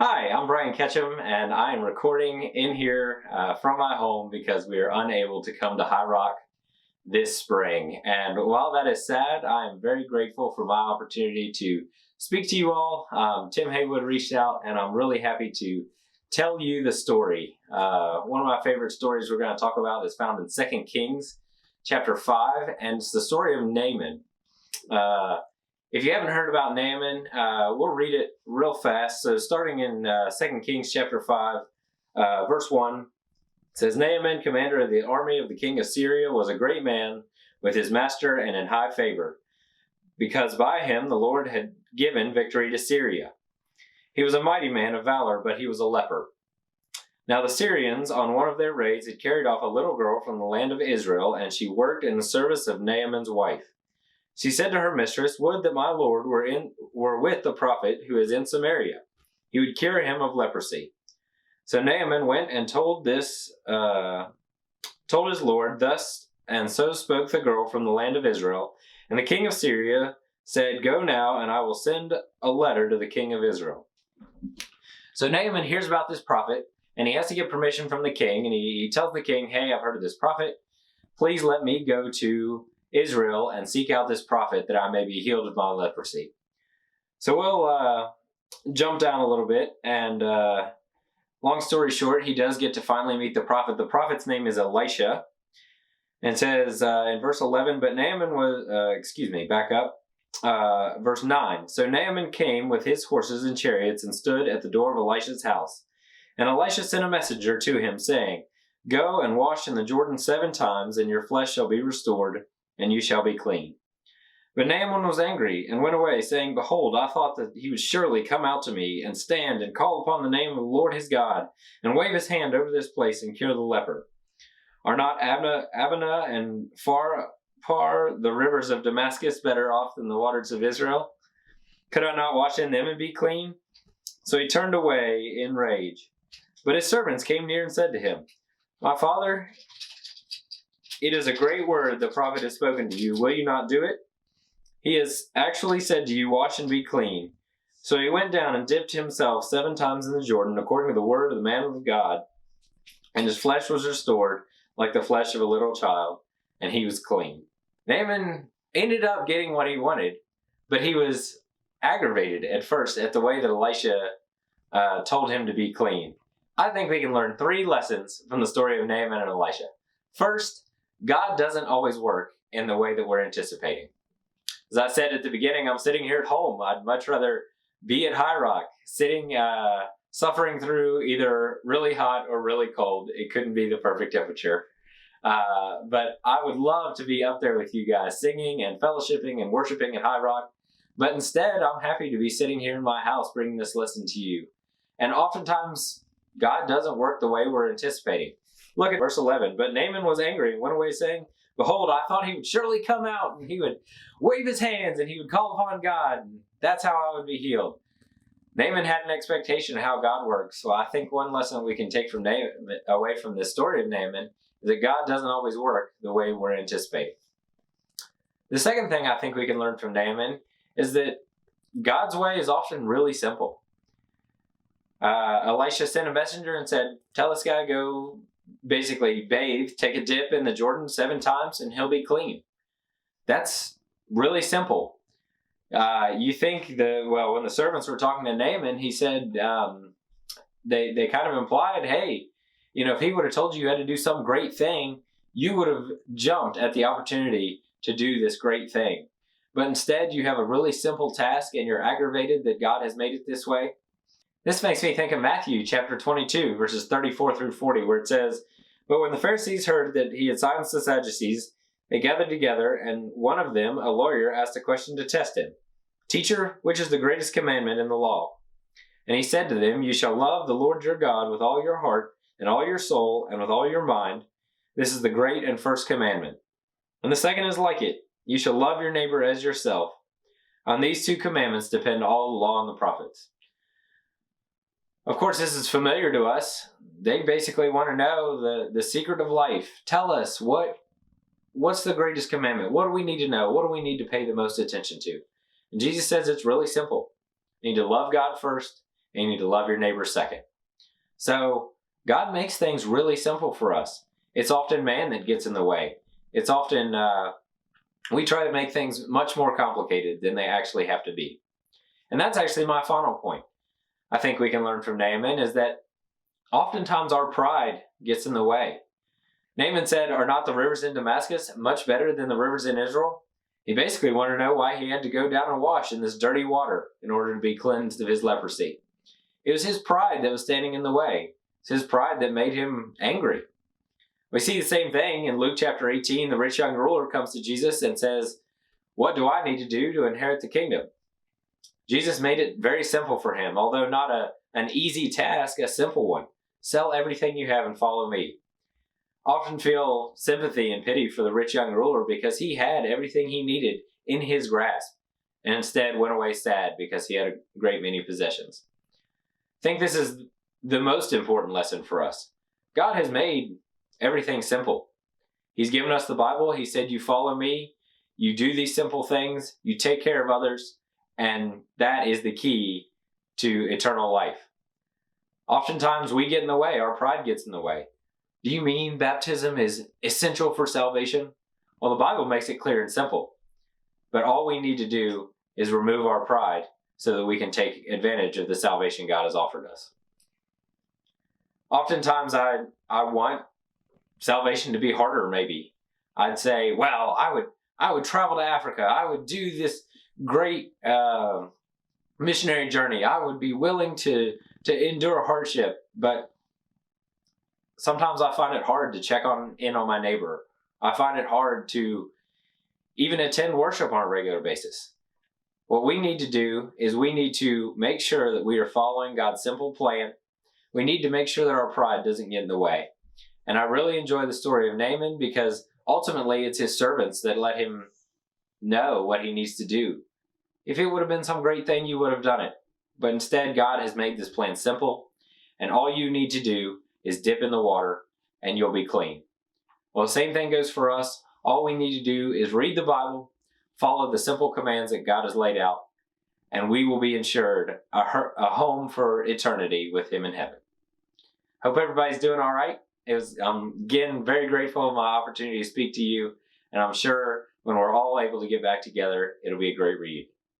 Hi, I'm Brian Ketchem, and I am recording in here from my home because we are unable to come to High Rock this spring. And while that is sad, I am very grateful for my opportunity to speak to you all. Tim Haywood reached out, and I'm really happy to tell you the story. One of my favorite stories we're going to talk about is found in 2 Kings chapter 5, and it's the story of Naaman. If you haven't heard about Naaman, we'll read it real fast. So starting in 2 Kings chapter 5, verse 1, it says, Naaman, commander of the army of the king of Syria, was a great man with his master and in high favor, because by him the Lord had given victory to Syria. He was a mighty man of valor, but he was a leper. Now the Syrians, on one of their raids, had carried off a little girl from the land of Israel, and she worked in the service of Naaman's wife. She said to her mistress, Would that my lord were with the prophet who is in Samaria. He would cure him of leprosy. So Naaman went and told his lord, Thus and so spoke the girl from the land of Israel. And the king of Syria said, Go now, and I will send a letter to the king of Israel. So Naaman hears about this prophet, and he has to get permission from the king, and he tells the king, Hey, I've heard of this prophet. Please let me go to Israel and seek out this prophet that I may be healed of my leprosy. So we'll jump down a little bit, and long story short, he does get to finally meet the prophet. The prophet's name is Elisha, and it says in verse 11, but Naaman was, back up, verse 9. So Naaman came with his horses and chariots and stood at the door of Elisha's house. And Elisha sent a messenger to him, saying, Go and wash in the Jordan 7 times, and your flesh shall be restored, and you shall be clean. But Naaman was angry, and went away, saying, Behold, I thought that he would surely come out to me, and stand, and call upon the name of the Lord his God, and wave his hand over this place, and cure the leper. Are not Abana and Phar, the rivers of Damascus, better off than the waters of Israel? Could I not wash in them and be clean? So he turned away in rage. But his servants came near and said to him, My father, it is a great word the prophet has spoken to you. Will you not do it? He has actually said to you, Wash and be clean. So he went down and dipped himself 7 times in the Jordan, according to the word of the man of God. And his flesh was restored like the flesh of a little child, and he was clean. Naaman ended up getting what he wanted, but he was aggravated at first at the way that Elisha told him to be clean. I think we can learn 3 lessons from the story of Naaman and Elisha. First, God doesn't always work in the way that we're anticipating. As I said at the beginning, I'm sitting here at home. I'd much rather be at High Rock, sitting, suffering through either really hot or really cold. It couldn't be the perfect temperature. But I would love to be up there with you guys, singing and fellowshipping and worshiping at High Rock. But instead, I'm happy to be sitting here in my house bringing this lesson to you. And oftentimes, God doesn't work the way we're anticipating. Look at verse 11. But Naaman was angry and went away saying, Behold, I thought he would surely come out, and he would wave his hands, and he would call upon God, and that's how I would be healed. Naaman had an expectation of how God works. So I think one lesson we can take from away from this story of Naaman is that God doesn't always work the way we're anticipating. The second thing I think we can learn from Naaman is that God's way is often really simple. Elisha sent a messenger and said, Tell this guy go basically bathe, take a dip in the Jordan 7 times, and he'll be clean. That's really simple. You think when the servants were talking to Naaman, he said, they kind of implied, hey, if he would have told you had to do some great thing, you would have jumped at the opportunity to do this great thing. But instead, you have a really simple task, and you're aggravated that God has made it this way. This makes me think of Matthew chapter 22, verses 34 through 40, where it says, But when the Pharisees heard that he had silenced the Sadducees, they gathered together, and one of them, a lawyer, asked a question to test him. Teacher, which is the greatest commandment in the law? And he said to them, You shall love the Lord your God with all your heart, and all your soul, and with all your mind. This is the great and first commandment. And the second is like it. You shall love your neighbor as yourself. On these 2 commandments depend all the law and the prophets. Of course, this is familiar to us. They basically want to know the secret of life. Tell us, what's the greatest commandment? What do we need to know? What do we need to pay the most attention to? And Jesus says it's really simple. You need to love God first, and you need to love your neighbor second. So God makes things really simple for us. It's often man that gets in the way. It's often we try to make things much more complicated than they actually have to be. And that's actually my final point. I think we can learn from Naaman is that oftentimes our pride gets in the way. Naaman said, "Are not the rivers in Damascus much better than the rivers in Israel?" He basically wanted to know why he had to go down and wash in this dirty water in order to be cleansed of his leprosy. It was his pride that was standing in the way. It's his pride that made him angry. We see the same thing in Luke chapter 18. The rich young ruler comes to Jesus and says, "What do I need to do to inherit the kingdom?" Jesus made it very simple for him, although not an easy task, a simple one. Sell everything you have and follow me. I often feel sympathy and pity for the rich young ruler because he had everything he needed in his grasp and instead went away sad because he had a great many possessions. I think this is the most important lesson for us. God has made everything simple. He's given us the Bible. He said, "You follow me, you do these simple things, you take care of others, and that is the key to eternal life." Oftentimes we get in the way. Our pride gets in the way. Do you mean baptism is essential for salvation? Well, the Bible makes it clear and simple. But all we need to do is remove our pride so that we can take advantage of the salvation God has offered us. Oftentimes I want salvation to be harder, maybe. I'd say, well, I would travel to Africa. I would do this great missionary journey. I would be willing to endure hardship, but sometimes I find it hard to check in on my neighbor. I find it hard to even attend worship on a regular basis. What we need to do is we need to make sure that we are following God's simple plan. We need to make sure that our pride doesn't get in the way. And I really enjoy the story of Naaman because ultimately it's his servants that let him know what he needs to do. If it would have been some great thing, you would have done it. But instead, God has made this plan simple, and all you need to do is dip in the water and you'll be clean. Well, the same thing goes for us. All we need to do is read the Bible, follow the simple commands that God has laid out, and we will be ensured a home for eternity with Him in heaven. Hope everybody's doing all right. I'm again very grateful for my opportunity to speak to you, and I'm sure when we're all able to get back together, it'll be a great reunion.